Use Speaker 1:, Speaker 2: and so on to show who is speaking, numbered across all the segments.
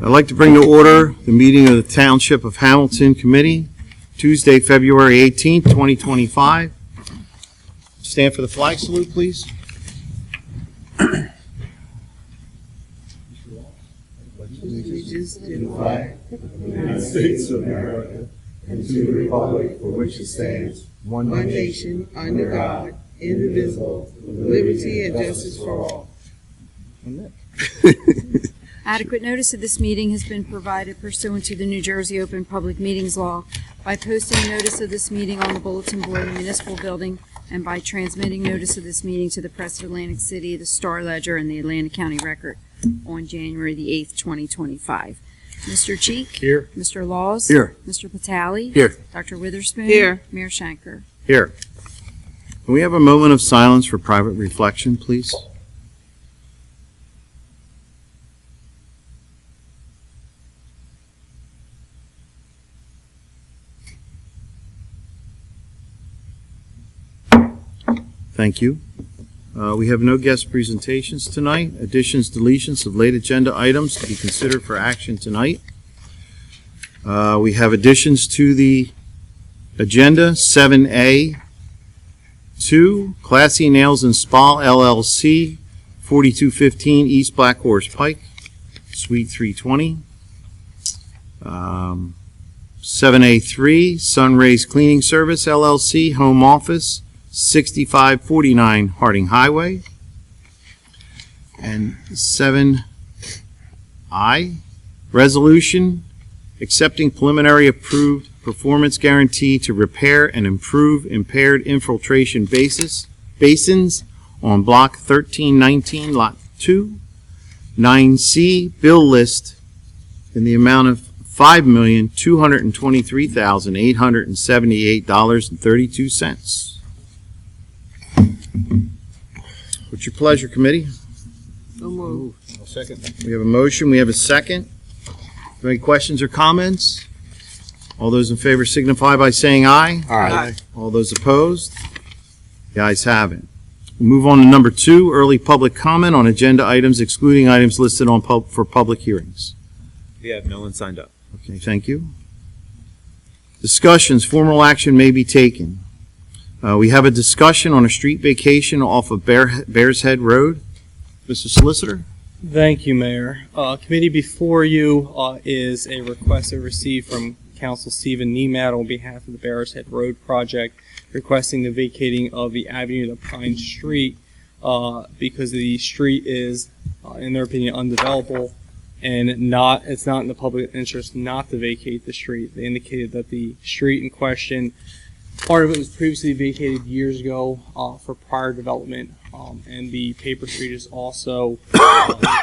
Speaker 1: I'd like to bring to order the meeting of the Township of Hamilton Committee, Tuesday, February 18th, 2025. Stand for the flag salute, please.
Speaker 2: Allegiance to the flag of the United States of America and to the republic for which it stands, one nation, under God, indivisible, with liberty and justice for all.
Speaker 3: Adequate notice of this meeting has been provided pursuant to the New Jersey Open Public Meetings Law by posting notice of this meeting on the bulletin board in the municipal building and by transmitting notice of this meeting to the Press of Atlantic City, the Star Ledger, and the Atlantic County Record on January the 8th, 2025. Mr. Cheek?
Speaker 1: Here.
Speaker 3: Mr. Laws?
Speaker 1: Here.
Speaker 3: Mr. Patali?
Speaker 1: Here.
Speaker 3: Dr. Witherspoon?
Speaker 2: Here.
Speaker 3: Mayor Schenker?
Speaker 1: Here. Can we have a moment of silence for private reflection, please? Thank you. We have no guest presentations tonight. Additions, deletions of late agenda items to be considered for action tonight. We have additions to the agenda. 7A, 2, Classy Nails and Spa LLC, 4215 East Black Horse Pike, Suite 320. 7A3, Sunrays Cleaning Service LLC, Home Office, 6549 Harding Highway. And 7I, resolution accepting preliminary approved performance guarantee to repair and improve impaired infiltration basins on block 1319 lot 2. 9C, bill list in the amount of $5,223,878.32. What's your pleasure, committee?
Speaker 2: So moved.
Speaker 1: I'll second. We have a motion. We have a second. Any questions or comments? All those in favor signify by saying aye.
Speaker 2: Aye.
Speaker 1: All those opposed? The ayes have it. We'll move on to number 2, early public comment on agenda items excluding items listed on for public hearings.
Speaker 4: We have no one signed up.
Speaker 1: Okay, thank you. Discussions, formal action may be taken. We have a discussion on a street vacation off of Bears Head Road. Mr. Solicitor?
Speaker 5: Thank you, Mayor. Committee before you is a request I received from Council Stephen Niemat on behalf of the Bears Head Road project, requesting the vacating of the Avenue to Pine Street because the street is, in their opinion, undevelopable, and it's not in the public interest not to vacate the street. They indicated that the street in question, part of it was previously vacated years ago for prior development, and the paper street is also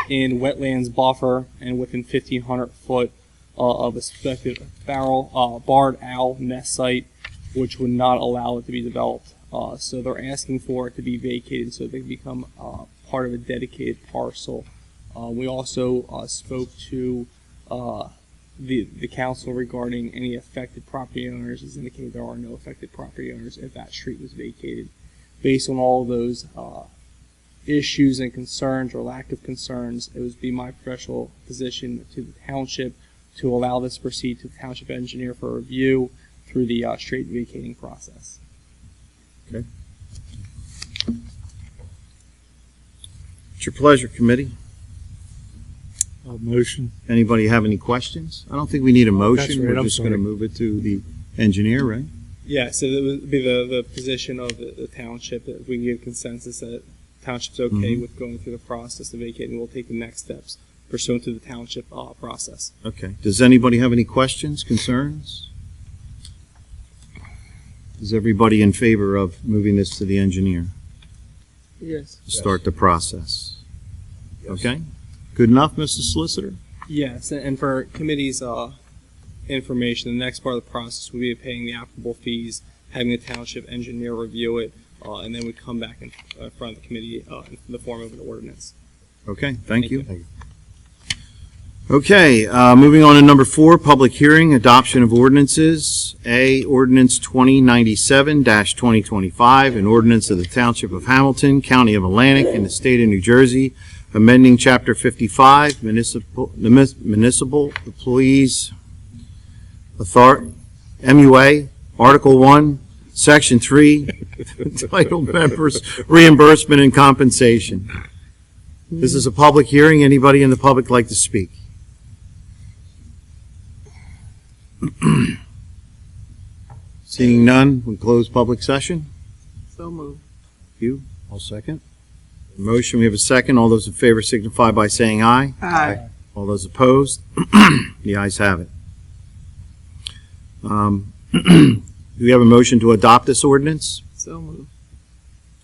Speaker 5: in wetlands buffer and within 1,500 foot of a suspected barred owl nest site, which would not allow it to be developed. So they're asking for it to be vacated so they can become part of a dedicated parcel. We also spoke to the council regarding any affected property owners. As indicated, there are no affected property owners if that street was vacated. Based on all of those issues and concerns or lack of concerns, it would be my professional position to the township to allow this to proceed to the township engineer for review through the street vacating process.
Speaker 1: Okay. It's your pleasure, committee.
Speaker 6: Motion.
Speaker 1: Anybody have any questions? I don't think we need a motion.
Speaker 6: right,
Speaker 1: We're
Speaker 6: I'm
Speaker 1: just going to
Speaker 6: sorry.
Speaker 1: move it to the engineer, right?
Speaker 5: Yeah, so that would be the position of the township. If we can get consensus that township's okay with going through the process of vacating, we'll take the next steps pursuant to the township process.
Speaker 1: Okay. Does anybody have any questions, concerns? Is everybody in favor of moving this to the engineer
Speaker 2: Yes.
Speaker 1: to start the process? Okay. Good enough, Mr. Solicitor?
Speaker 5: Yes, and for committee's information, the next part of the process will be paying the applicable fees, having the township engineer review it, and then we come back in front of the committee in the form of an ordinance.
Speaker 1: Okay, thank you. Okay, moving on to number 4, public hearing, adoption of ordinances. A, ordinance 2097-2025, an ordinance of the Township of Hamilton, County of Atlantic, in the state of New Jersey, amending Chapter 55, Municipal Employees Authority, MUA, Article 1, Section 3, titled Members Reimbursement and Compensation. This is a public hearing. Anybody in the public like to speak? Seeing none, we close public session.
Speaker 2: So moved.
Speaker 1: You? I'll second. Motion, we have a second. All those in favor signify by saying aye.
Speaker 2: Aye.
Speaker 1: All those opposed? The ayes have it. Do we have a motion to adopt this ordinance?
Speaker 2: So moved.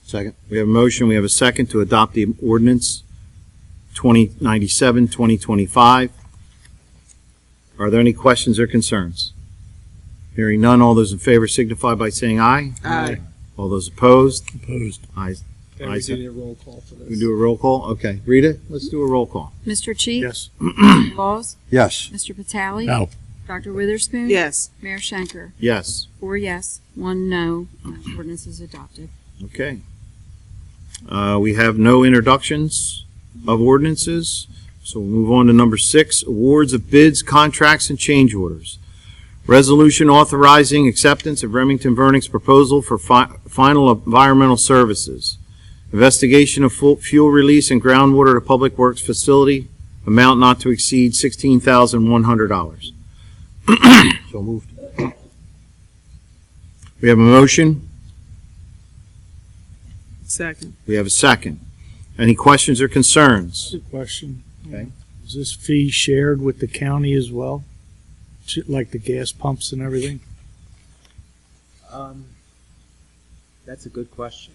Speaker 1: Second. We have a motion, we have a second to adopt the ordinance 2097, 2025. Are there any questions or concerns? Hearing none, all those in favor signify by saying aye.
Speaker 2: Aye.
Speaker 1: All those opposed?
Speaker 6: Opposed.
Speaker 1: Ayes.
Speaker 5: And we do need a roll call for this.
Speaker 1: We do a roll call? Okay. Rita, let's do a roll call.
Speaker 3: Mr. Cheek?
Speaker 6: Yes.
Speaker 3: Mr. Laws?
Speaker 1: Yes.
Speaker 3: Mr. Vitale?
Speaker 6: No.
Speaker 3: Dr. Witherspoon?
Speaker 2: Yes.
Speaker 3: Mayor Schenker?
Speaker 1: Yes.
Speaker 3: 4 yes, 1 no. Ordinance is adopted.
Speaker 1: Okay. We have no introductions of ordinances, so we'll move on to number 6, awards of bids, contracts, and change orders. Resolution authorizing acceptance of Remington Vernon's proposal for final environmental services. Investigation of fuel release and groundwater to Public Works facility, amount not to exceed $16,100. So moved. We have a motion.
Speaker 2: Second.
Speaker 1: We have a second. Any questions or concerns?
Speaker 6: Good question.
Speaker 1: Okay.
Speaker 6: Is this fee shared with the county as well? Like the gas pumps and everything?
Speaker 4: That's a good question.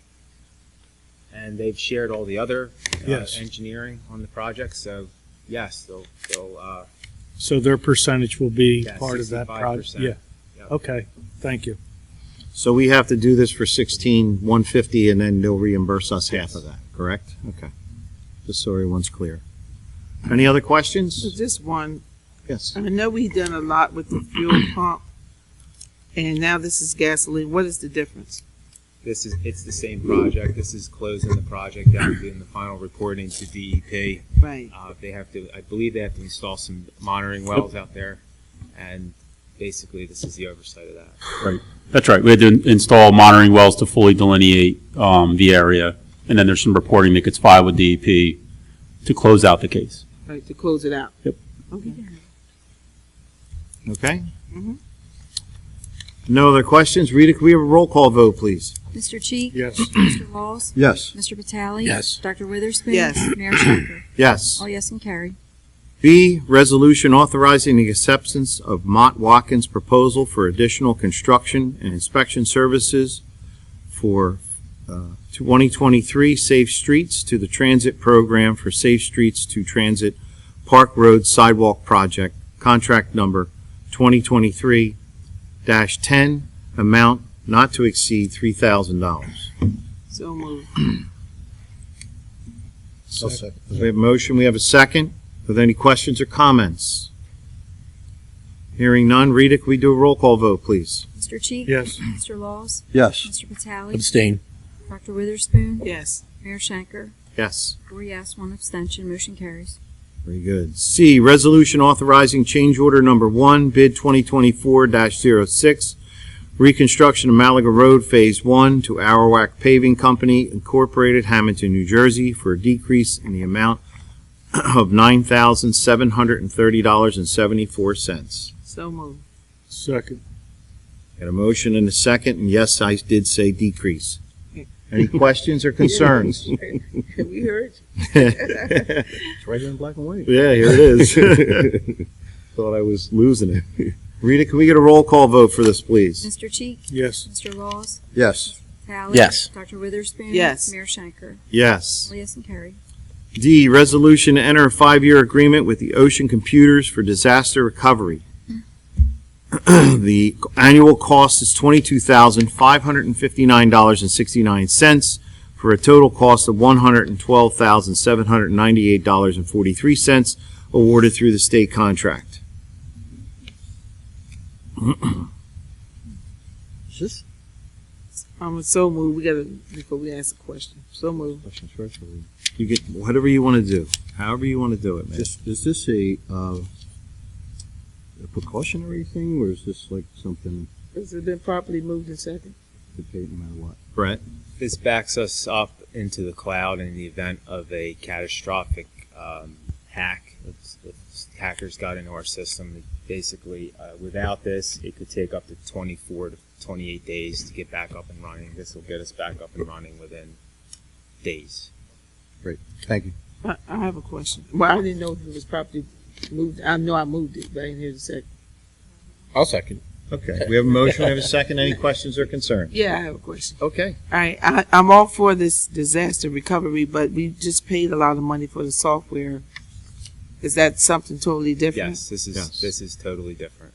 Speaker 4: And they've shared all the other
Speaker 6: Yes.
Speaker 4: engineering on the project, so yes, they'll
Speaker 6: So their percentage will be
Speaker 4: Yeah,
Speaker 6: part of that project?
Speaker 4: 65%.
Speaker 6: Yeah.
Speaker 4: Yep.
Speaker 6: Okay, thank you.
Speaker 1: So we have to do this for $16,150 and then they'll reimburse us half of that, correct? Okay. Just so everyone's clear. Any other
Speaker 2: So
Speaker 1: questions?
Speaker 2: just one,
Speaker 1: Yes.
Speaker 2: I know we've done a lot with the fuel pump, and now this is gasoline. What is the difference?
Speaker 4: it's the same project. This is closing the project out, doing the final reporting to DEP.
Speaker 2: Right.
Speaker 4: They have to, I believe they have to install some monitoring wells out there, and basically this is the oversight of that.
Speaker 7: That's right. We had to install monitoring wells to fully delineate the area, and then there's some reporting that gets filed with DEP to close out the case.
Speaker 2: Right, to close it out.
Speaker 7: Yep.
Speaker 2: Okay.
Speaker 1: Okay.
Speaker 2: Mhm.
Speaker 1: No other questions? Rita, can we have a roll call vote, please?
Speaker 3: Mr. Cheek?
Speaker 6: Yes.
Speaker 3: Mr. Laws?
Speaker 1: Yes.
Speaker 3: Mr. Vitale?
Speaker 6: Yes.
Speaker 3: Dr. Witherspoon?
Speaker 2: Yes.
Speaker 3: Mayor Schenker?
Speaker 1: Yes.
Speaker 3: All yes and carried.
Speaker 1: B, resolution authorizing the acceptance of Mott Watkins' proposal for additional construction and inspection services for 2023 Safe Streets to the Transit Program for Safe Streets to Transit Park Road Sidewalk Project, contract number 2023-10, amount not to exceed $3,000.
Speaker 2: So moved.
Speaker 1: We have a motion, we have a second. Are there any questions or comments? Hearing none, Rita, can we do a roll call vote, please?
Speaker 3: Mr. Cheek?
Speaker 6: Yes.
Speaker 3: Mr. Laws?
Speaker 1: Yes.
Speaker 3: Mr. Vitale?
Speaker 6: Abstain.
Speaker 3: Dr. Witherspoon?
Speaker 2: Yes.
Speaker 3: Mayor Schenker?
Speaker 1: Yes.
Speaker 3: 4 yes, 1 abstention. Motion carries.
Speaker 1: Very good. C, resolution authorizing change order number 1, bid 2024-06, reconstruction of Malaga Road Phase 1 to Arawak Paving Company Incorporated, Hamilton, New Jersey, for a decrease in the amount of $9,730.74.
Speaker 2: So moved.
Speaker 6: Second.
Speaker 1: Got a motion and a second, and yes, I did say decrease. Any questions or concerns?
Speaker 2: We heard.
Speaker 1: It's right here in black and white. Yeah, here it is. Thought I was losing it. Rita, can we get a roll call vote for this, please?
Speaker 3: Mr. Cheek?
Speaker 6: Yes.
Speaker 3: Mr. Laws?
Speaker 1: Yes.
Speaker 3: Vitale?
Speaker 6: Yes.
Speaker 3: Dr. Witherspoon?
Speaker 2: Yes.
Speaker 3: Mayor Schenker?
Speaker 1: Yes.
Speaker 3: All yes and carried.
Speaker 1: D, resolution to enter a 5-year agreement with the Ocean Computers for disaster recovery. The annual cost is $22,559.69 for a total cost of $112,798.43 awarded through the state contract.
Speaker 2: So moved. We gotta, before we ask a question. So moved.
Speaker 1: You get whatever you want to do, however you want to do it, man.
Speaker 8: Is this a precautionary thing, or is this like something
Speaker 2: Has it been properly moved and second?
Speaker 8: to pay no matter what?
Speaker 1: Brett?
Speaker 4: This backs us up into the cloud in the event of a catastrophic hack. If hackers got into our system, basically, without this, it could take up to 24 to 28 days to get back up and running. This will get us back up and running within days.
Speaker 8: Thank you.
Speaker 2: I have a question. Well, I didn't know if it was properly moved. I know I moved it, but I didn't hear the second.
Speaker 8: I'll second.
Speaker 1: Okay, we have a motion, we have a second. Any questions or concerns?
Speaker 2: Yeah, I have a question.
Speaker 1: Okay.
Speaker 2: All right, I'm all for this disaster recovery, but we just paid a lot of money for the software. Is that something totally different?
Speaker 4: Yes, this is totally different.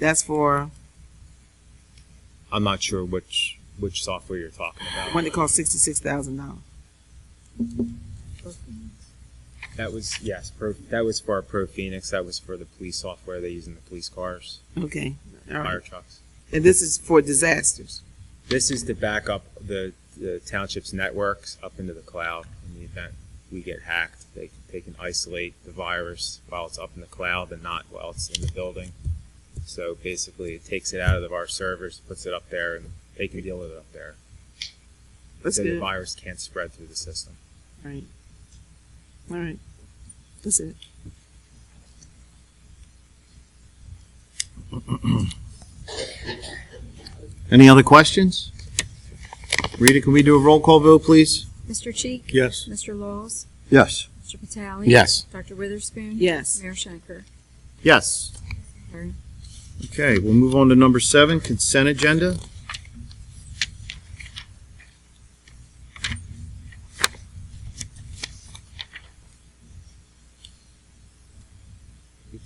Speaker 2: That's for
Speaker 4: I'm not sure which software you're talking about.
Speaker 2: when it costs $66,000.
Speaker 4: That was that was for our Pro Phoenix. That was for the police software they use in the police cars,
Speaker 2: Okay, all
Speaker 4: fire
Speaker 2: right.
Speaker 4: trucks.
Speaker 2: And this is for disasters.
Speaker 4: This is to back up the township's networks up into the cloud in the event we get hacked. They can isolate the virus while it's up in the cloud and not while it's in the building. So basically, it takes it out of our servers, puts it up there, and they can deal with it up there.
Speaker 2: That's
Speaker 4: So the
Speaker 2: good.
Speaker 4: virus can't spread through the system.
Speaker 2: All right. All right. That's it.
Speaker 1: Any other questions? Rita, can we do a roll call vote, please?
Speaker 3: Mr. Cheek?
Speaker 6: Yes.
Speaker 3: Mr. Laws?
Speaker 8: Yes.
Speaker 3: Mr. Vitale?
Speaker 8: Yes.
Speaker 3: Dr. Witherspoon?
Speaker 2: Yes.
Speaker 3: Mayor Schenker?
Speaker 1: Yes.
Speaker 3: Carried.
Speaker 1: Okay, we'll move on to number 7, consent agenda.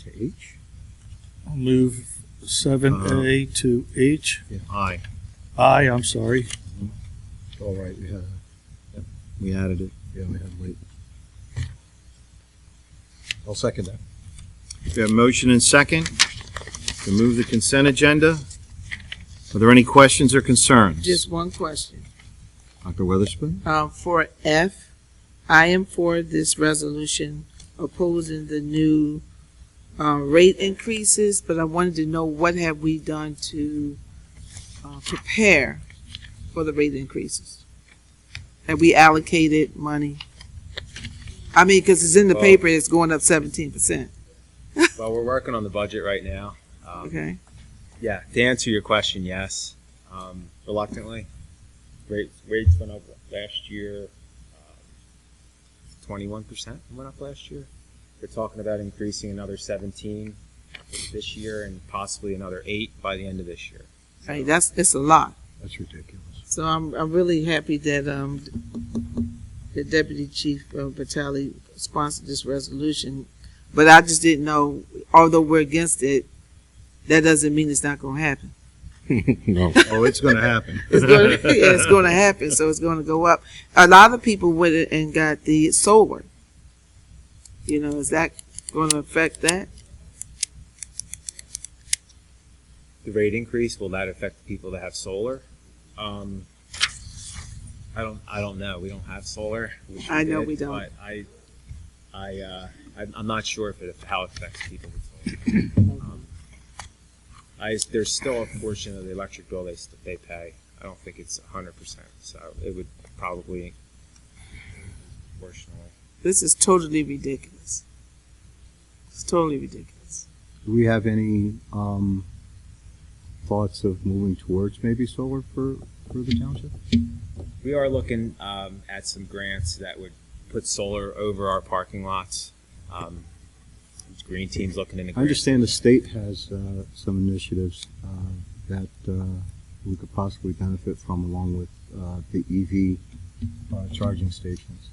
Speaker 8: To H?
Speaker 6: I'll move 7A to H.
Speaker 1: Aye.
Speaker 6: I, I'm sorry.
Speaker 8: All right, we had,
Speaker 1: We added it.
Speaker 8: we had late. I'll second that.
Speaker 1: We have a motion and second to move the consent agenda. Are there any questions or concerns?
Speaker 2: Just one question.
Speaker 8: Dr. Weatherspoon?
Speaker 2: For F, I am for this resolution opposing the new rate increases, but I wanted to know what have we done to prepare for the rate increases? Have we allocated money? I mean, because it's in the
Speaker 4: Well-
Speaker 2: paper, it's going up 17%.
Speaker 4: Well, we're working on the budget right now.
Speaker 2: Okay.
Speaker 4: Yeah, to answer your question, yes. Reluctantly, rates went up last year. 21% went up last year. They're talking about increasing another 17 this year and possibly another 8 by the end of this year.
Speaker 2: Right, it's a lot.
Speaker 8: That's ridiculous.
Speaker 2: So I'm really happy that the Deputy Chief Vitale sponsored this resolution, but I just didn't know, although we're against it, that doesn't mean it's not going to happen.
Speaker 8: No.
Speaker 1: Oh, it's going to happen.
Speaker 2: It's going to happen, so it's going to go up. A lot of people went and got the solar. You know, is that going to affect that?
Speaker 4: The rate increase, will that affect the people that have solar? I don't know. We don't have solar. Wish
Speaker 2: I know
Speaker 4: did,
Speaker 2: we don't.
Speaker 4: But I'm not sure how it affects people with solar. There's still a portion of the electric bill they pay. I don't think it's 100%, so it would probably proportionally.
Speaker 2: This is totally ridiculous. It's totally ridiculous.
Speaker 8: Do we have any thoughts of moving towards maybe solar for the township?
Speaker 4: We are looking at some grants that would put solar over our parking lots. Green Team's looking into grants.
Speaker 8: I understand the state has some initiatives that we could possibly benefit from, along with the EV charging stations.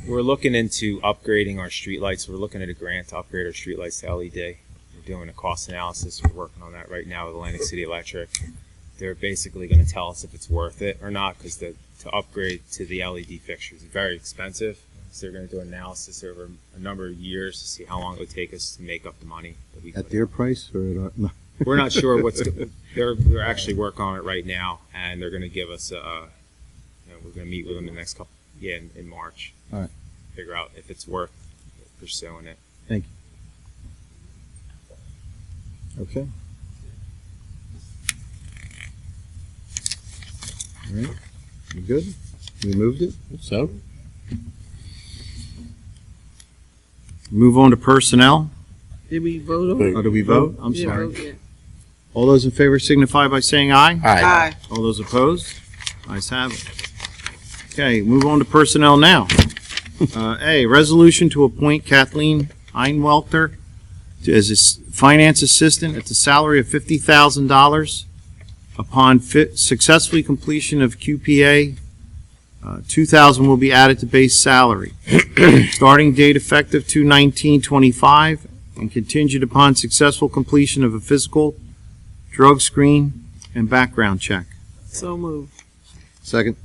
Speaker 4: We're looking into upgrading our streetlights. We're looking at a grant to upgrade our streetlights to LED. We're doing a cost analysis. We're working on that right now with Atlantic City Electric. They're basically going to tell us if it's worth it or not, because to upgrade to the LED fixtures is very expensive. So they're going to do an analysis over a number of years to see how long it would take us to make up the money that we
Speaker 8: At
Speaker 4: put
Speaker 8: their
Speaker 4: in.
Speaker 8: price or at our, no.
Speaker 4: We're not sure they're actually working on it right now, and they're going to give us we're going to meet with them in the next couple, in March.
Speaker 8: All right.
Speaker 4: figure out if it's worth pursuing it.
Speaker 1: Okay. All right, you good? We moved it?
Speaker 9: So,
Speaker 1: Move on to personnel.
Speaker 2: Did we vote on?
Speaker 1: Oh, did we vote? I'm
Speaker 2: Didn't
Speaker 1: sorry.
Speaker 2: vote yet.
Speaker 1: All those in favor signify by saying aye.
Speaker 2: Aye.
Speaker 1: All those opposed? Ayes have it. Okay, move on to personnel now. A, resolution to appoint Kathleen Einwelter as a finance assistant at the salary of $50,000 upon successfully completion of QPA. 2,000 will be added to base salary. Starting date effective 2/19/25 and contingent upon successful completion of a physical, drug screen, and background check.
Speaker 2: So moved.
Speaker 8: Second.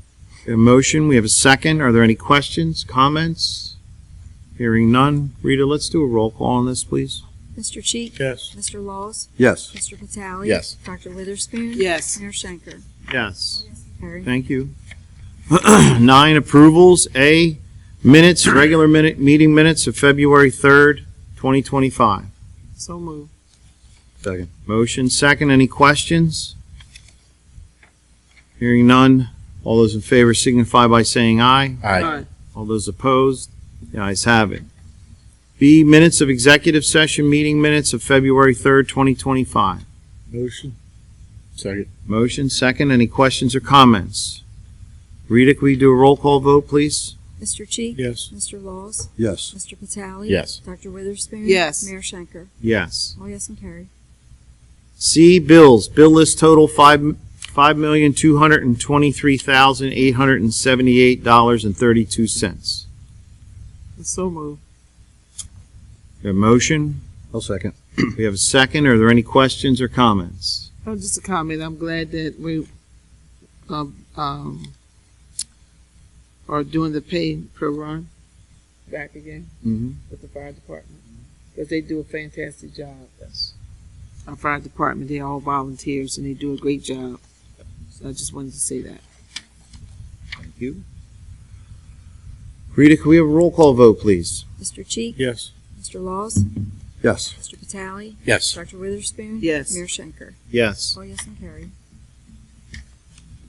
Speaker 1: A motion, we have a second. Are there any questions, comments? Hearing none. Rita, let's do a roll call on this, please.
Speaker 3: Mr. Cheek?
Speaker 6: Yes.
Speaker 3: Mr. Laws?
Speaker 8: Yes.
Speaker 3: Mr. Vitale?
Speaker 9: Yes.
Speaker 3: Dr. Witherspoon?
Speaker 2: Yes.
Speaker 3: Mayor Schenker?
Speaker 1: Yes.
Speaker 3: Carried.
Speaker 1: Thank you. 9, approvals. A, minutes, regular meeting minutes of February 3rd, 2025.
Speaker 2: So moved.
Speaker 8: Second.
Speaker 1: Motion second. Any questions? Hearing none. All those in favor signify by saying aye.
Speaker 9: aye.
Speaker 1: All those opposed? The ayes have it. B, minutes of executive session meeting minutes of February 3rd, 2025.
Speaker 6: Motion.
Speaker 9: Second.
Speaker 1: Motion second. Any questions or comments? Rita, can we do a roll call vote, please?
Speaker 3: Mr. Cheek?
Speaker 6: Yes.
Speaker 3: Mr. Laws?
Speaker 8: Yes.
Speaker 3: Mr. Vitale?
Speaker 9: Yes.
Speaker 3: Dr. Witherspoon?
Speaker 2: Yes.
Speaker 3: Mayor Schenker?
Speaker 1: Yes.
Speaker 3: All yes and carried.
Speaker 1: C, bills. Bill list total $5,223,878.32.
Speaker 2: So moved.
Speaker 1: A motion?
Speaker 8: I'll second.
Speaker 1: We have a second. Are there any questions or comments?
Speaker 2: Oh, just a comment. I'm glad that we are doing the pay per run back again
Speaker 1: Mm-hmm.
Speaker 2: with the fire department because they do a fantastic job.
Speaker 1: Yes.
Speaker 2: Our fire department, they're all volunteers and they do a great job. So I just wanted to say that.
Speaker 1: Thank you. Rita, can we have a roll call vote, please?
Speaker 3: Mr. Cheek?
Speaker 6: Yes.
Speaker 3: Mr. Laws?
Speaker 8: Yes.
Speaker 3: Mr. Vitale?
Speaker 9: Yes.
Speaker 3: Dr. Witherspoon?
Speaker 2: Yes.
Speaker 3: Mayor Schenker?
Speaker 1: Yes.
Speaker 3: All yes and carried.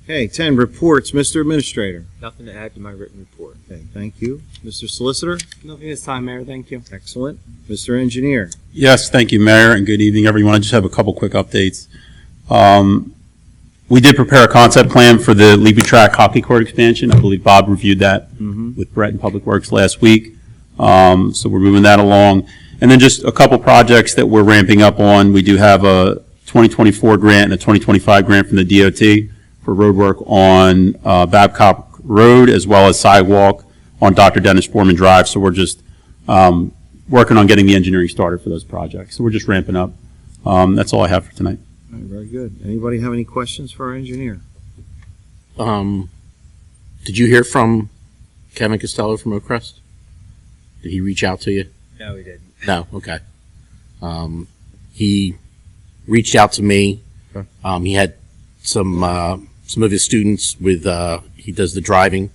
Speaker 1: Okay, 10, reports. Mr. Administrator.
Speaker 4: Nothing to add to my written report.
Speaker 1: Okay, thank you. Mr. Solicitor.
Speaker 5: Nothing this time, Mayor. Thank you.
Speaker 1: Excellent. Mr. Engineer.
Speaker 7: Yes, thank you, Mayor, and good evening, everyone. I just have a couple quick updates. We did prepare a concept plan for the Leapy Track hockey court expansion. I believe Bob reviewed that with Brett in Public Works last week. So we're moving that along. And then just a couple projects that we're ramping up on. We do have a 2024 grant and a 2025 grant from the DOT for road work on Babcock Road as well as sidewalk on Dr. Dennis Foreman Drive. So we're just working on getting the engineering started for those projects. So we're just ramping up. That's all I have for tonight.
Speaker 1: All right, very good. Anybody have any questions for our engineer?
Speaker 9: Did you hear from Kevin Costello from Oakcrest? Did he reach out to you?
Speaker 4: No, we didn't.
Speaker 9: No, okay. He reached out to me.
Speaker 8: Okay.
Speaker 9: He had some of his students with, he does the driving,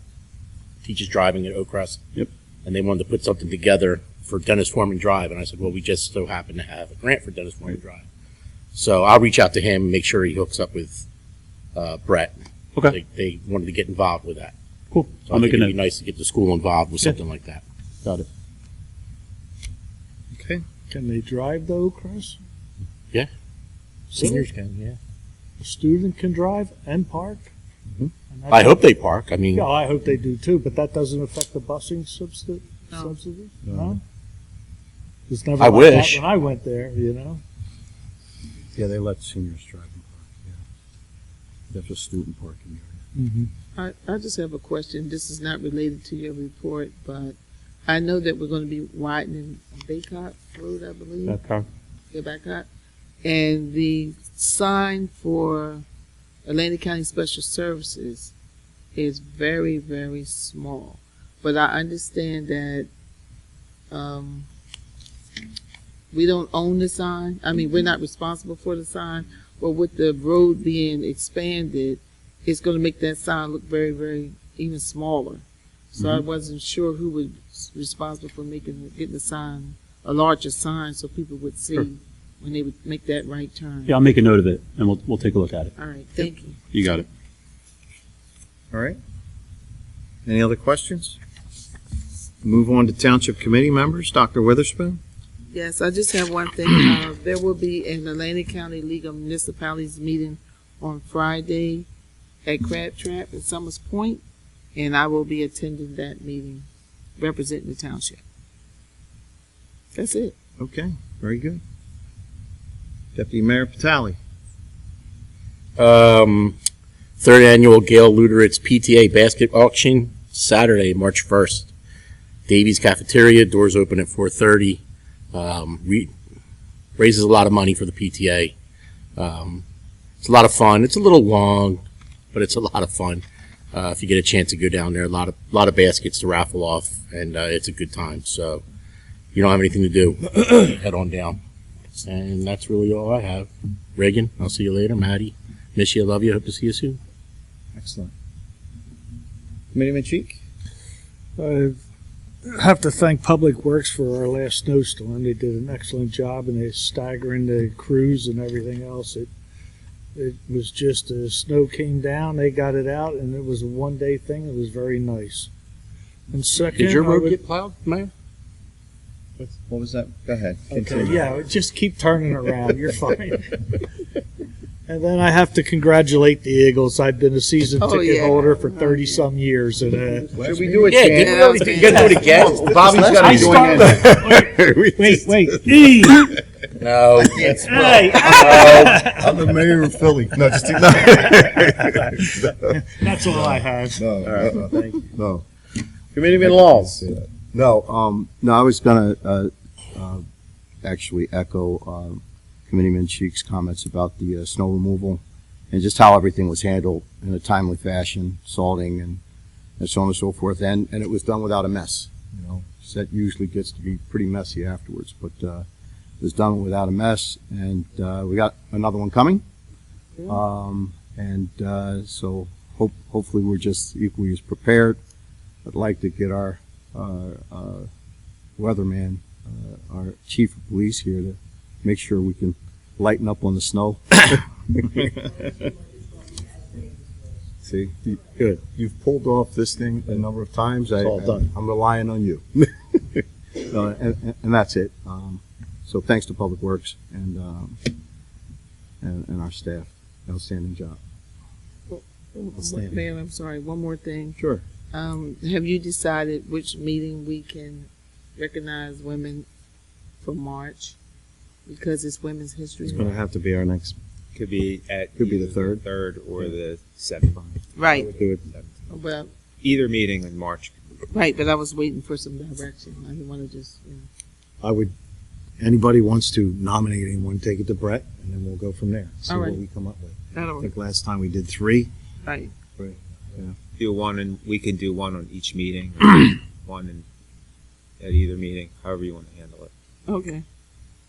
Speaker 9: teaches driving at Oakcrest.
Speaker 7: Yep.
Speaker 9: And they wanted to put something together for Dennis Foreman Drive. And I said, well, we just so happen to have a grant for Dennis Foreman Drive. So I'll reach out to him, make sure he hooks up with Brett.
Speaker 7: Okay.
Speaker 9: They wanted to get involved with that.
Speaker 7: Cool.
Speaker 9: So
Speaker 7: I'll
Speaker 9: I
Speaker 7: make
Speaker 9: think
Speaker 7: a
Speaker 9: it'd be
Speaker 7: note.
Speaker 9: nice to get the school involved with
Speaker 7: Yeah.
Speaker 9: something like that.
Speaker 7: Got it.
Speaker 1: Okay.
Speaker 6: Can they drive the Oakcrest?
Speaker 9: Seniors can, yeah.
Speaker 6: A student can drive and park?
Speaker 9: Mhm.
Speaker 6: And
Speaker 9: I hope they park. I mean,
Speaker 6: Yeah, I hope they do too, but that doesn't affect the busing subsidy?
Speaker 2: No.
Speaker 6: No? It's never
Speaker 9: I
Speaker 6: like
Speaker 9: wish.
Speaker 6: that when I went there, you know?
Speaker 8: Yeah, they let seniors drive and park, yeah. There's a student parking area.
Speaker 6: Mm-hmm.
Speaker 2: I just have a question. This is not related to your report, but I know that we're going to be widening Baycott Road, I believe.
Speaker 7: Okay.
Speaker 2: Yeah, Baycott. And the sign for Atlantic County Special Services is very, very small. But I understand that we don't own the sign. I mean, we're not responsible for the sign. But with the road being expanded, it's going to make that sign look very, very even smaller. So I wasn't sure who would responsible for getting a sign, a larger sign, so people would see
Speaker 7: Sure.
Speaker 2: when they would make that right turn.
Speaker 7: Yeah, I'll make a note of it, and we'll take a look at it.
Speaker 2: All right, thank you.
Speaker 7: You got it.
Speaker 1: All right. Any other questions? Move on to Township Committee members. Dr. Witherspoon?
Speaker 2: Yes, I just have one thing. There will be an Atlantic County League of Municipalities meeting on Friday at Crab Trap at Summers Point, and I will be attending that meeting, representing the township. That's it.
Speaker 1: Okay, very good. Deputy Mayor Patali?
Speaker 9: Third annual Gail Luderitz PTA basket auction, Saturday, March 1st. Davies Cafeteria, doors open at 4:30. Raises a lot of money for the PTA. It's a lot of fun. It's a little long, but it's a lot of fun. If you get a chance to go down there, a lot of baskets to raffle off, and it's a good time. So, if you don't have anything to do, head on down. And that's really all I have. Reagan, I'll see you later. Maddie, miss you, love you. Hope to see you soon.
Speaker 1: Excellent. Committeeman Cheek?
Speaker 6: I have to thank Public Works for our last snowstorm. They did an excellent job, and they staggering the crews and everything else. It was just snow came down, they got it out, and it was a one-day thing. It was very nice. And second,
Speaker 9: Did your
Speaker 6: I
Speaker 9: road
Speaker 6: would-
Speaker 9: get plowed, Mayor?
Speaker 1: What was that? Go ahead.
Speaker 6: Okay, yeah, just keep turning around. You're fine. And then I have to congratulate the Eagles. I've been a season
Speaker 2: Oh,
Speaker 6: ticket
Speaker 2: yeah.
Speaker 6: holder for 30-some years, and
Speaker 1: Should we do it?
Speaker 9: Yeah, didn't we already you gotta do it again?
Speaker 1: Bobby's got
Speaker 6: I
Speaker 1: to join in.
Speaker 6: wait. E!
Speaker 9: No.
Speaker 6: Hey,
Speaker 8: I'm the mayor of Philly. No, just
Speaker 6: that's all I have.
Speaker 8: no.
Speaker 1: Committeeman Laws?
Speaker 8: No, I was gonna actually echo Committeeman Cheek's comments about the snow removal and just how everything was handled in a timely fashion, salting and so on and so forth, and it was done without a mess. You know, that usually gets to be pretty messy afterwards, but it was done without a mess, and we got another one coming. So hopefully we're just equally as prepared. I'd like to get our weatherman, our chief of police here to make sure we can lighten up on the snow. See,
Speaker 1: Good.
Speaker 8: you've pulled off this thing a number of times.
Speaker 1: It's all done.
Speaker 8: I'm relying on you. And that's it. So thanks to Public Works and our staff. Outstanding job.
Speaker 2: Mayor, I'm sorry, one more thing.
Speaker 1: Sure.
Speaker 2: Have you decided which meeting we can recognize women for March? Because it's Women's History
Speaker 1: It's going to have to be our next.
Speaker 4: Could be at
Speaker 1: Could be the
Speaker 4: either
Speaker 1: third.
Speaker 4: third or the 7th.
Speaker 2: Right,
Speaker 1: Do it.
Speaker 2: well,
Speaker 4: Either meeting in March.
Speaker 2: right, but I was waiting for some direction. I didn't want to just,
Speaker 1: I would, anybody wants to nominate anyone, take it to Brett, and then we'll go from there. See
Speaker 2: All
Speaker 1: what
Speaker 2: right.
Speaker 1: we come up with. I
Speaker 2: that'll,
Speaker 1: think last time we did 3.
Speaker 2: right.
Speaker 4: Do one, and we can do one on each meeting, or one at either meeting, however you want to handle it.
Speaker 2: Okay,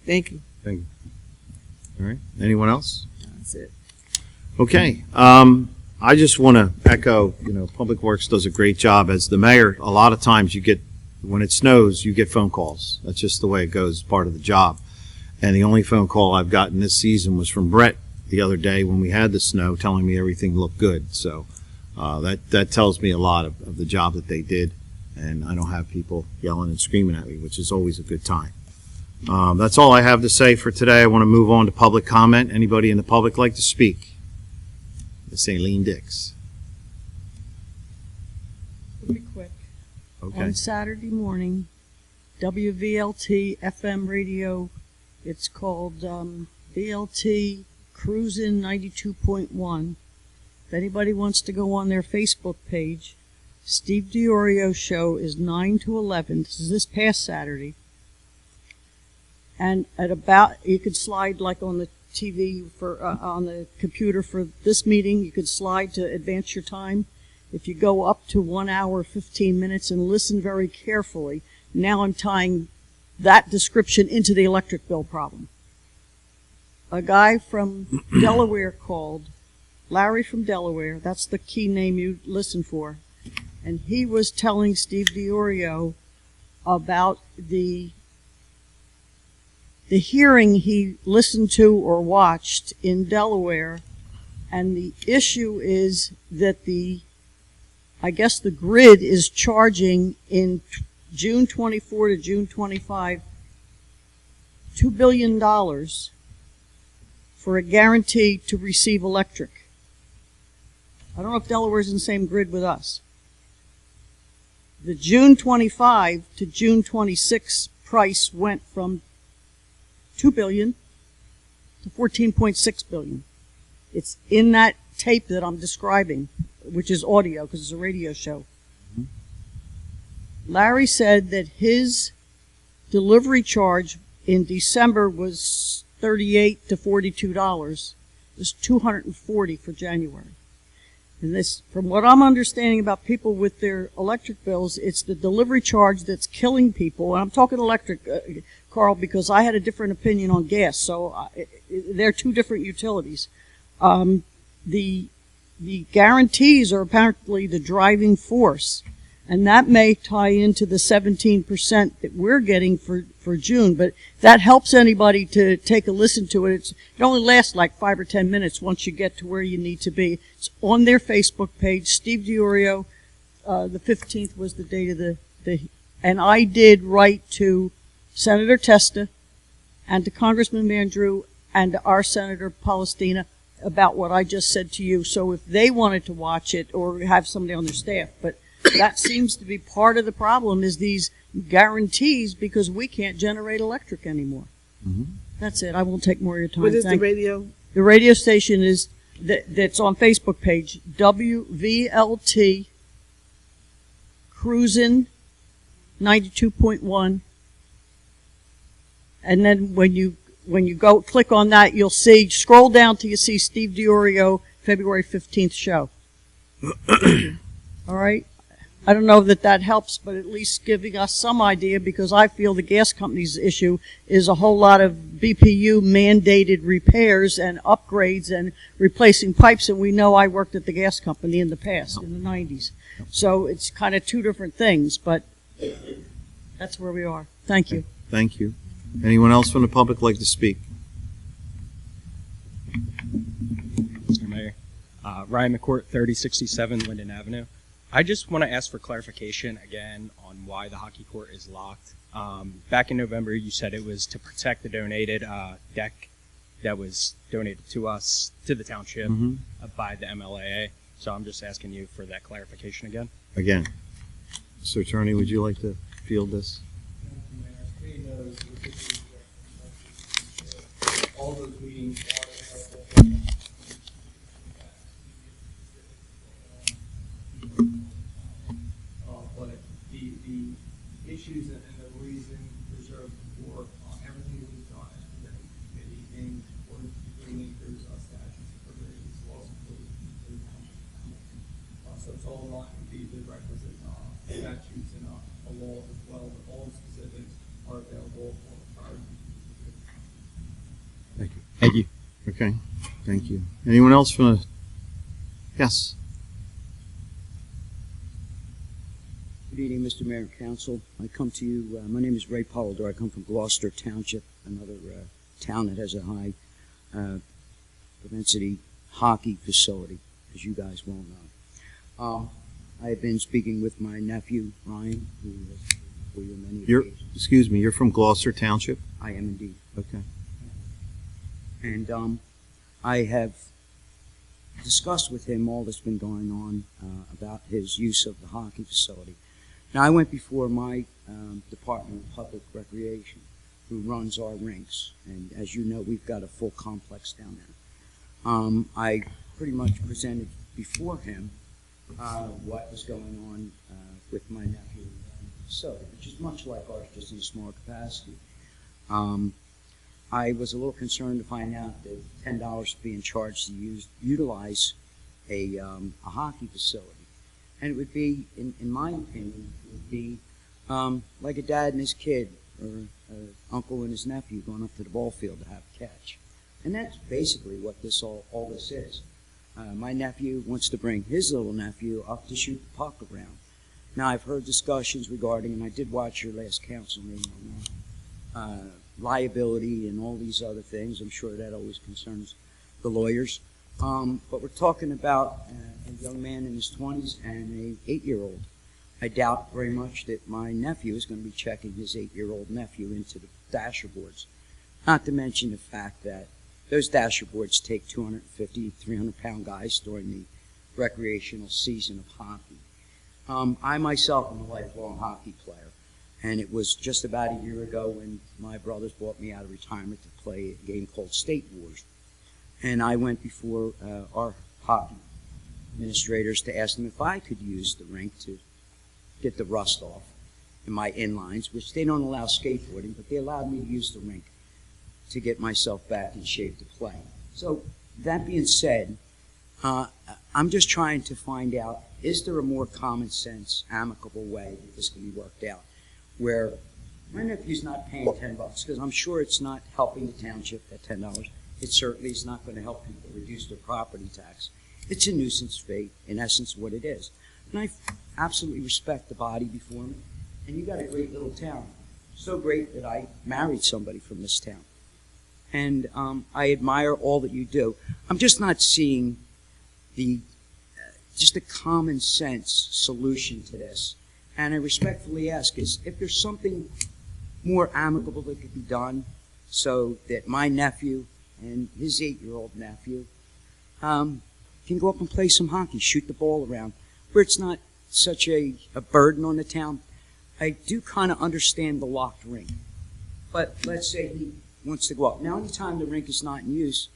Speaker 2: thank you.
Speaker 1: All right. Anyone else?
Speaker 2: That's it.
Speaker 1: Okay. I just want to echo, Public Works does a great job. As the mayor, a lot of times when it snows, you get phone calls. That's just the way it goes, part of the job. And the only phone call I've gotten this season was from Brett the other day when we had the snow, telling me everything looked good. So that tells me a lot of the job that they did. And I don't have people yelling and screaming at me, which is always a good time. That's all I have to say for today. I want to move on to public comment. Anybody in the public like to speak? Miss Aileen Dix.
Speaker 10: Pretty quick.
Speaker 1: Okay.
Speaker 10: On Saturday morning, WVLT FM radio, it's called VLT Cruisin' 92.1. If anybody wants to go on their Facebook page, Steve DiOrio show is 9 to 11. This is this past Saturday. And you could slide like on the TV on the computer for this meeting, you could slide to advance your time. If you go up to 1 hour, 15 minutes and listen very carefully, now I'm tying that description into the electric bill problem. A guy from Delaware called, Larry from Delaware, that's the key name you listen for, and he was telling Steve DiOrio about the hearing he listened to or watched in Delaware, and the issue is that I guess the grid is charging in June 24 to June 25 $2 billion for a guarantee to receive electric. I don't know if Delaware's in the same grid with us. The June 25 to June 26 price went from $2 billion to $14.6 billion. It's in that tape that I'm describing, which is audio because it's a radio show. Larry said that his delivery charge in December was $38 to $42. It was $240 for January. And this, from what I'm understanding about people with their electric bills, it's the delivery charge that's killing people. And I'm talking electric, Carl, because I had a different opinion on gas. So they're two different utilities. The guarantees are apparently the driving force, and that may tie into the 17% that we're getting for June. But that helps anybody to take a listen to it. It only lasts like 5 or 10 minutes once you get to where you need to be. It's on their Facebook page. Steve DiOrio, the 15th was the date of the and I did write to Senator Testa and to Congressman Mandrew and to our Senator Palestina about what I just said to you. So if they wanted to watch it or have somebody on their staff, but that seems to be part of the problem is these guarantees because we can't generate electric anymore.
Speaker 1: Mm-hmm.
Speaker 10: That's it. I won't take more of your time.
Speaker 2: What is the radio?
Speaker 10: The radio station is that's on Facebook page, WVLT Cruisin' 92.1. And then when you go click on that, you'll see, scroll down till you see Steve DiOrio February 15th show. All right? I don't know that helps, but at least giving us some idea, because I feel the gas company's issue is a whole lot of BPU mandated repairs and upgrades and replacing pipes, and we know I worked at the gas company in the past, in the 90s. So it's kind of two different things, but that's where we are. Thank you.
Speaker 1: Thank you. Anyone else from the public like to speak?
Speaker 5: Mr. Mayor, Ryan McCourt, 3067 Linden Avenue. I just want to ask for clarification again on why the hockey court is locked. Back in November, you said it was to protect the donated deck that was donated to us, to the township, by the MLAA. So I'm just asking you for that clarification again.
Speaker 1: Again. Mr. Attorney, would you like to field this?
Speaker 5: All those meetings but the issues and the reason reserved for everything that was done at the committee in accordance with the Greenacres statutes and provisions, laws included in the township. So it's all in line with the requisite statutes and laws as well, but all the specifics are available for our.
Speaker 1: Thank you.
Speaker 5: Thank you.
Speaker 1: Okay. Thank you. Anyone else from the... Yes.
Speaker 11: Good evening, Mr. Mayor and Council. I come to you, my name is Ray Polidor. I come from Gloucester Township, another town that has a high propensity hockey facility, as you guys well know. I have been speaking with my nephew, Ryan, who has for you many occasions.
Speaker 1: Excuse me, you're from Gloucester Township?
Speaker 11: I am indeed.
Speaker 1: Okay.
Speaker 11: And I have discussed with him all that's been going on about his use of the hockey facility. Now, I went before my Department of Public Recreation, who runs our rinks, and as you know, we've got a full complex down there. I pretty much presented before him what was going on with my nephew, which is much like ours, just in a smaller capacity. I was a little concerned to find out that $10 being charged to utilize a hockey facility. And it would be, in my opinion, it would be like a dad and his kid, or an uncle and his nephew going up to the ball field to have a catch. And that's basically what all this is. My nephew wants to bring his little nephew up to shoot the puck around. Now, I've heard discussions regarding, and I did watch your last council meeting, liability and all these other things. I'm sure that always concerns the lawyers. But we're talking about a young man in his 20s and an 8-year-old. I doubt very much that my nephew is going to be checking his 8-year-old nephew into the dasher boards. Not to mention the fact that those dasher boards take 250, 300-pound guys during the recreational season of hockey. I myself am a lifelong hockey player, and it was just about a year ago when my brothers brought me out of retirement to play a game called State Wars. And I went before our hockey administrators to ask them if I could use the rink to get the rust off in my inlines, which they don't allow skateboarding, but they allowed me to use the rink to get myself back in shape to play. So that being said, I'm just trying to find out, is there a more common sense, amicable way that this can be worked out, where my nephew's not paying $10, because I'm sure it's not helping the township at $10. It certainly is not going to help people reduce their property tax. It's a nuisance fee, in essence, what it is. And I absolutely respect the body before me. And you got a great little town. So great that I married somebody from this town. And I admire all that you do. I'm just not seeing just a common sense solution to this. And I respectfully ask is if there's something more amicable that could be done so that my nephew and his 8-year-old nephew can go up and play some hockey, shoot the ball around, where it's not such a burden on the town. I do kind of understand the locked rink. But let's say he wants to go up. Now, anytime the rink is not in use,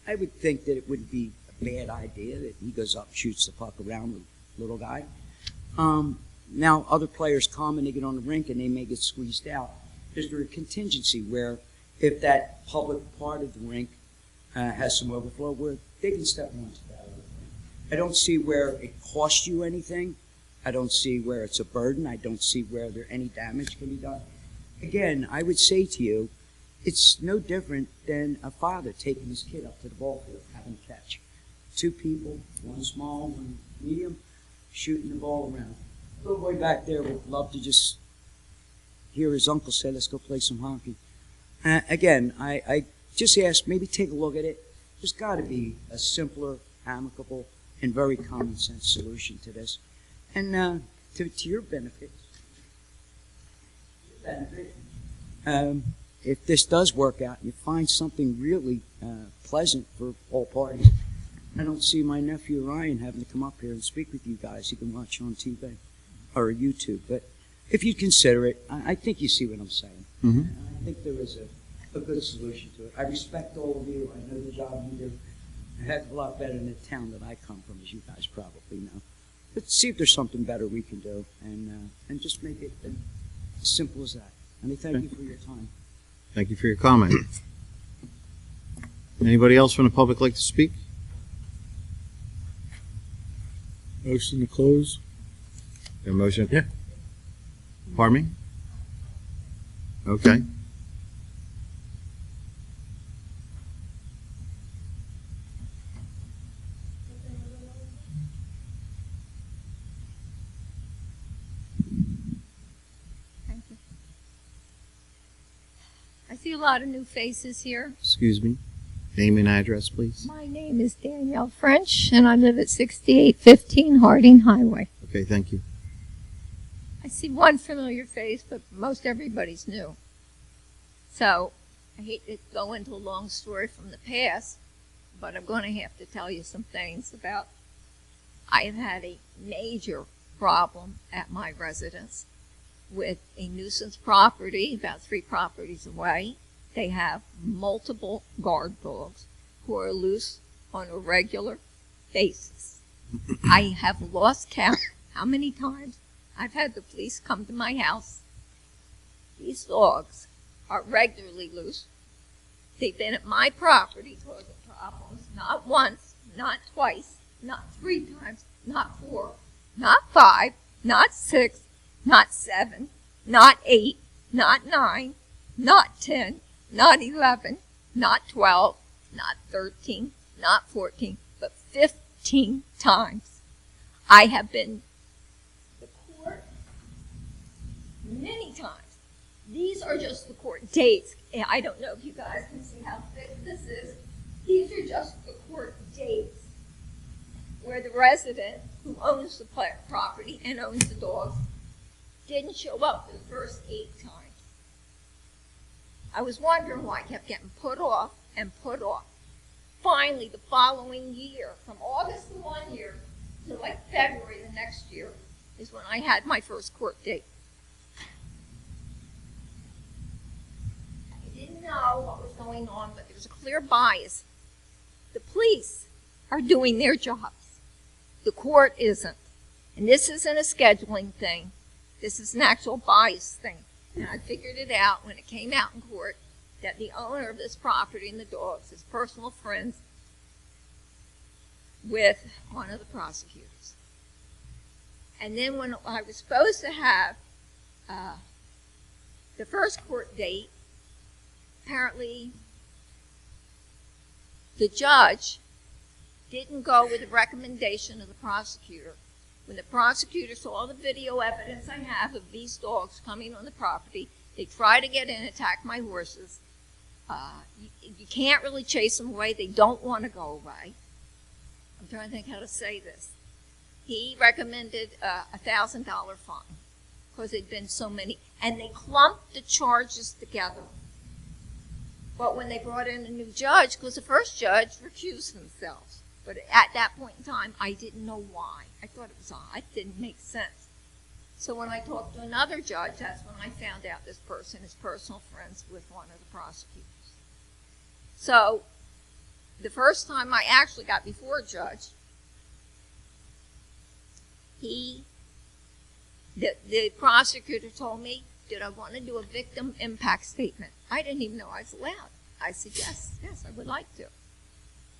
Speaker 11: I would think that it would be a bad idea that he goes up, shoots the puck around the little guy. Now, other players come and they get on the rink and they may get squeezed out. Is there a contingency where if that public part of the rink has some overflow, where they can step onto that overflow? I don't see where it costs you anything. I don't see where it's a burden. I don't see where any damage can be done. Again, I would say to you, it's no different than a father taking his kid up to the ball field, having a catch. 2 people, one small, one medium, shooting the ball around. Little boy back there would love to just hear his uncle say, let's go play some hockey. Again, I just ask, maybe take a look at it. There's got to be a simpler, amicable, and very common sense solution to this. And to your benefit, if this does work out and you find something really pleasant for all parties, I don't see my nephew Ryan having to come up here and speak with you guys. You can watch on TV or YouTube. But if you consider it, I think you see what I'm saying.
Speaker 1: Mm-hmm.
Speaker 11: I think there is a good solution to it. I respect all of you. I know the job you do a heck of a lot better than the town that I come from, as you guys probably know. Let's see if there's something better we can do, and just make it as simple as that. And I thank you for your time.
Speaker 1: Thank you for your comment. Anybody else from the public like to speak?
Speaker 6: Motion to close.
Speaker 1: Your motion?
Speaker 9: Yeah.
Speaker 1: Pardon me? Okay.
Speaker 12: Thank you. I see a lot of new faces here.
Speaker 1: Excuse me. Name and address, please.
Speaker 12: My name is Danielle French, and I live at 6815 Harding Highway.
Speaker 1: Okay, thank you.
Speaker 12: I see one familiar face, but most everybody's new. So, I hate to go into a long story from the past, but I'm going to have to tell you some things about. I have had a major problem at my residence with a nuisance property about 3 properties away. They have multiple guard dogs who are loose on a regular basis. I have lost count how many times I've had the police come to my house. These dogs are regularly loose. They've been at my property causing problems, not once, not twice, not 3 times, not 4, not 5, not 6, not 7, not 8, not 9, not 10, not 11, not 12, not 13, not 14, but 15 times. I have been to court many times. These are just the court dates. And I don't know if you guys can see how thick this is. These are just the court dates where the resident who owns the property and owns the dogs didn't show up for the first 8 times. I was wondering why I kept getting put off and put off. Finally, the following year, from August the one year to like February the next year, is when I had my first court date. I didn't know what was going on, but there was a clear bias. The police are doing their jobs. The court isn't. And this isn't a scheduling thing. This is an actual bias thing. And I figured it out when it came out in court that the owner of this property and the dogs is personal friends with one of the prosecutors. And then when I was supposed to have the first court date, apparently the judge didn't go with the recommendation of the prosecutor. When the prosecutor saw the video evidence I have of these dogs coming on the property, they try to get in and attack my horses. You can't really chase them away. They don't want to go away. I'm trying to think how to say this. He recommended a $1,000 fine because there'd been so many. And they clumped the charges together. But when they brought in a new judge, because the first judge recused themselves. But at that point in time, I didn't know why. I thought it was odd. It didn't make sense. So when I talked to another judge, that's when I found out this person is personal friends with one of the prosecutors. So the first time I actually got before a judge, the prosecutor told me, did I want to do a victim impact statement? I didn't even know I was allowed. I said, yes, I would like to.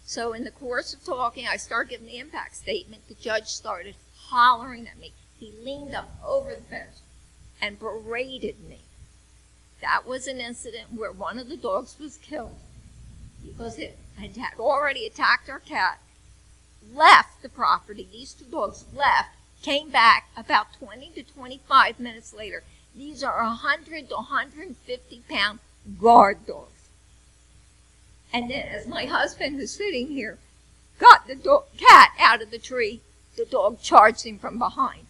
Speaker 12: So in the course of talking, I started giving the impact statement. The judge started hollering at me. He leaned up over the bench and berated me. That was an incident where one of the dogs was killed because it had already attacked our cat, left the property. These 2 dogs left, came back about 20 to 25 minutes later. These are 100 to 150 pound guard dogs. And then as my husband, who's sitting here, got the cat out of the tree, the dog charged him from behind.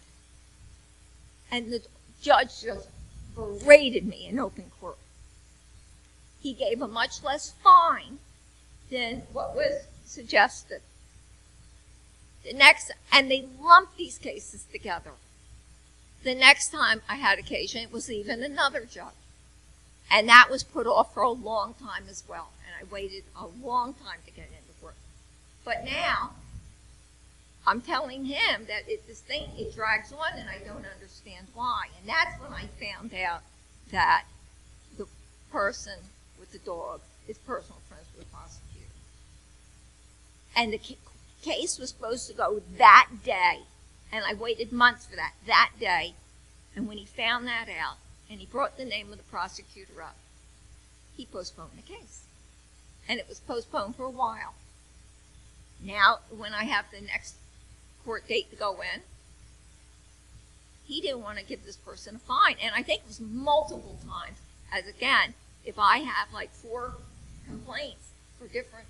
Speaker 12: And the judge just berated me in open court. He gave a much less fine than what was suggested. And they lumped these cases together. The next time I had occasion, it was even another judge. And that was put off for a long time as well. And I waited a long time to get into court. But now, I'm telling him that it drags on and I don't understand why. And that's when I found out that the person with the dog is personal friends with the prosecutor. And the case was supposed to go that day. And I waited months for that day. And when he found that out, and he brought the name of the prosecutor up, he postponed the case. And it was postponed for a while. Now, when I have the next court date to go in, he didn't want to give this person a fine. And I think it was multiple times. As again, if I have like 4 complaints for different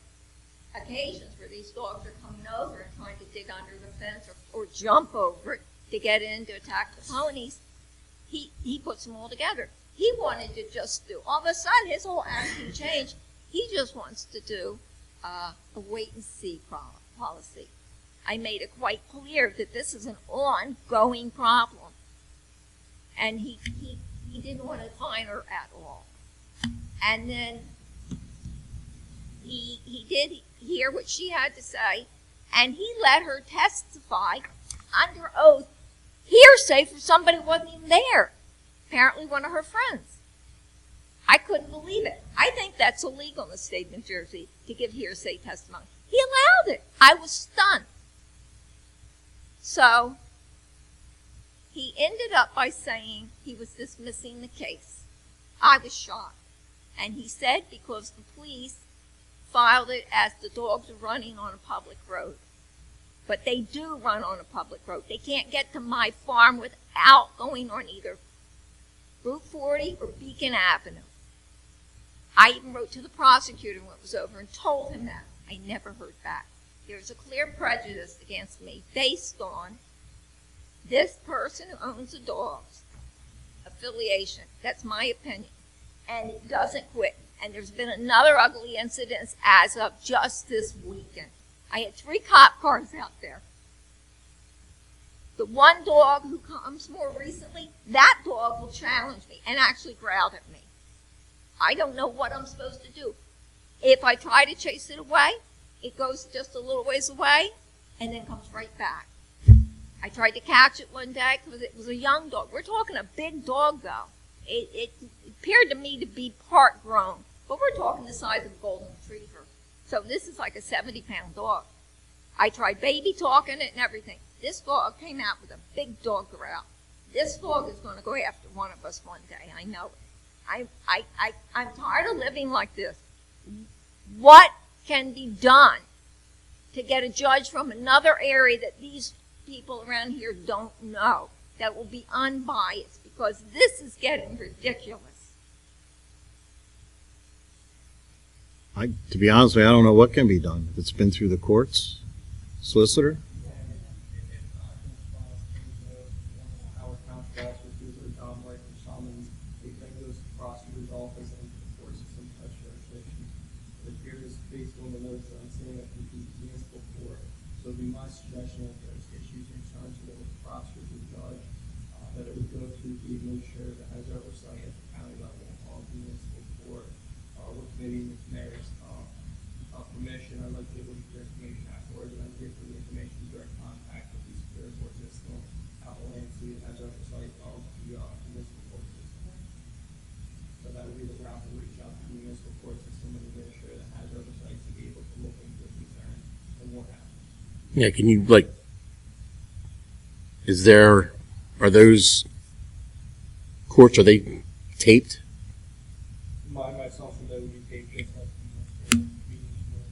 Speaker 12: occasions where these dogs are coming over and trying to dig under the fence or jump over it to get in to attack the ponies, he puts them all together. He wanted to just do, all of a sudden his whole attitude changed. He just wants to do a wait-and-see policy. I made it quite clear that this is an ongoing problem. And he didn't want to fine her at all. And then he did hear what she had to say, and he let her testify under oath, hearsay for somebody who wasn't even there. Apparently one of her friends. I couldn't believe it. I think that's illegal in the state of New Jersey to give hearsay testimony. He allowed it. I was stunned. So he ended up by saying he was dismissing the case. I was shocked. And he said because the police filed it as the dogs were running on a public road. But they do run on a public road. They can't get to my farm without going on either Route 40 or Beacon Avenue. I even wrote to the prosecutor when it was over and told him that. I never heard back. There's a clear prejudice against me based on this person who owns the dogs affiliation. That's my opinion. And it doesn't quit. And there's been another ugly incident as of just this weekend. I had 3 cop cars out there. The one dog who comes more recently, that dog will challenge me and actually growled at me. I don't know what I'm supposed to do. If I try to chase it away, it goes just a little ways away and then comes right back. I tried to catch it one day because it was a young dog. We're talking a big dog, though. It appeared to me to be part grown, but we're talking the size of a golden retriever. So this is like a 70-pound dog. I tried baby talking it and everything. This dog came out with a big dog growl. This dog is going to go after one of us one day. I know it. I'm tired of living like this. What can be done to get a judge from another area that these people around here don't know, that will be unbiased, because this is getting ridiculous.
Speaker 1: To be honest with you, I don't know what can be done. If it's been through the courts, solicitor?
Speaker 5: Our contract with usually Tom White or summons, they think goes to the prosecutor's office and the court system touch jurisdiction. It appears based on the notes that I'm seeing that the municipal court. So it'd be my suggestion if there's issues and concerns with the prosecutor or judge, that it would go through the administrator that has oversight at the county level of the municipal court, with committee and mayor's permission. I'd like to be able to get information afterwards, and I'd give the information direct contact with the superior court system out in Lansing that has oversight of the municipal court system. So that would be the route to reach out to the municipal court system and the administrator that has oversight to be able to look into the concerns and what happened.
Speaker 9: Yeah, can you, are those courts, are they taped?
Speaker 5: My assumption that would be paid just like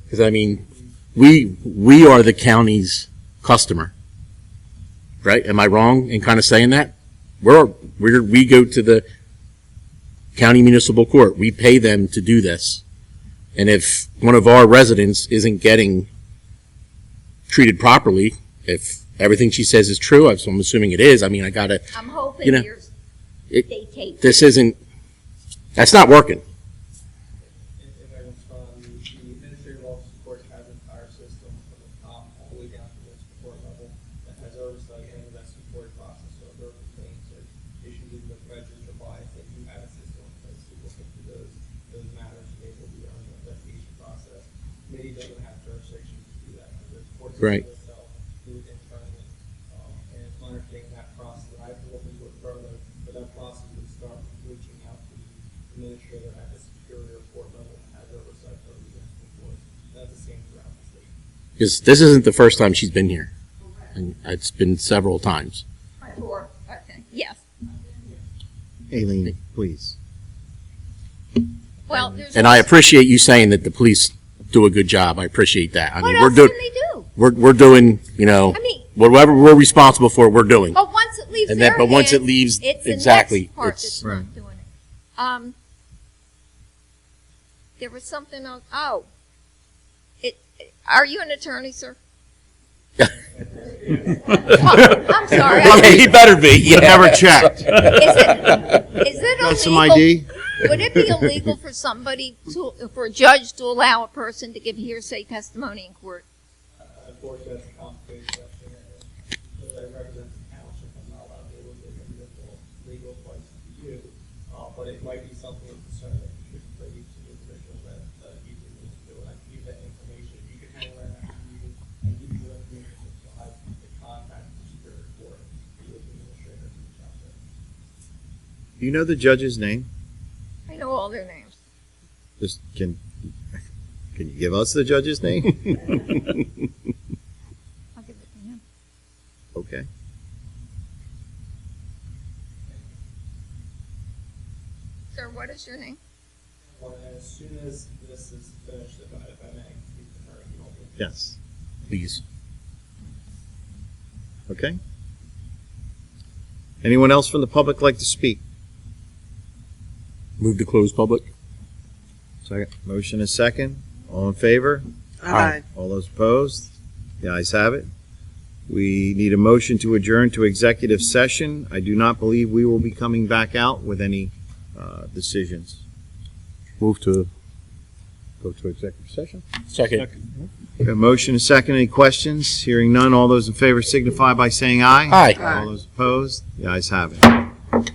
Speaker 9: Because, I mean, we are the county's customer, right? Am I wrong in kind of saying that? We go to the county municipal court. We pay them to do this. And if one of our residents isn't getting treated properly, if everything she says is true, so I'm assuming it is, I mean,
Speaker 12: I'm hoping they take
Speaker 9: that's not working.
Speaker 5: if I respond, the administrative office of court has an entire system from the top all the way down to the court level that has oversight and that's support process. So if there are complaints or issues with register bias, they do have a system in place to look into those matters and they will be on the investigation process. Committee doesn't have jurisdiction to do that. The court system
Speaker 9: Right.
Speaker 5: itself do it internally. And it's my understanding that process, I have to look into it further, but that process would start with reaching out to the administrator at the superior court level that has oversight over the municipal court. That's the same throughout the state.
Speaker 9: Because this isn't the first time she's been here. And it's been several times.
Speaker 12: Okay. Yes.
Speaker 1: Aileen, please.
Speaker 12: Well, there's
Speaker 9: And I appreciate you saying that the police do a good job. I appreciate that. I
Speaker 12: what
Speaker 9: mean,
Speaker 12: else can they do?
Speaker 9: we're doing,
Speaker 12: I mean,
Speaker 9: whatever we're responsible for, we're doing.
Speaker 12: but once it leaves
Speaker 9: And
Speaker 12: their
Speaker 9: then, but once it
Speaker 12: hands,
Speaker 9: leaves,
Speaker 12: it's the
Speaker 9: exactly,
Speaker 12: next part
Speaker 9: it's,
Speaker 12: that's
Speaker 1: Right.
Speaker 12: not doing it. There was something else. Oh, are you an attorney, sir? Well, I'm sorry.
Speaker 9: I mean, he better be, yeah.
Speaker 1: Never checked.
Speaker 12: Is it
Speaker 1: Got some
Speaker 12: illegal?
Speaker 1: ID?
Speaker 12: Would it be illegal for for a judge to allow a person to give hearsay testimony in court?
Speaker 5: Unfortunately, that's a complicated question, and because I represent the township, I'm not allowed to be able to give individual legal advice to you, but it might be something of concern that you should raise to the individual that you need to do, and I can give that information. You can hang around after the meeting and give you that information, so I can contact the superior court, the administrator, and reach out to them.
Speaker 1: Do you know the judge's name?
Speaker 12: I know all their names.
Speaker 1: Just can you give us the judge's name?
Speaker 12: I'll give it to him.
Speaker 1: Okay.
Speaker 12: Sir, what is your name?
Speaker 5: Well, and as soon as this is finished, if I may, speak to her, you know,
Speaker 1: Yes.
Speaker 9: Please.
Speaker 1: Okay. Anyone else from the public like to speak?
Speaker 9: Move to close public.
Speaker 8: Second.
Speaker 1: Motion is second. All in favor?
Speaker 2: Aye.
Speaker 1: All those opposed? The ayes have it. We need a motion to adjourn to executive session. I do not believe we will be coming back out with any decisions.
Speaker 8: Move to go to executive session.
Speaker 9: Second.
Speaker 1: A motion is second. Any questions? Hearing none. All those in favor signify by saying aye.
Speaker 9: Aye.
Speaker 1: All those opposed? The ayes have it.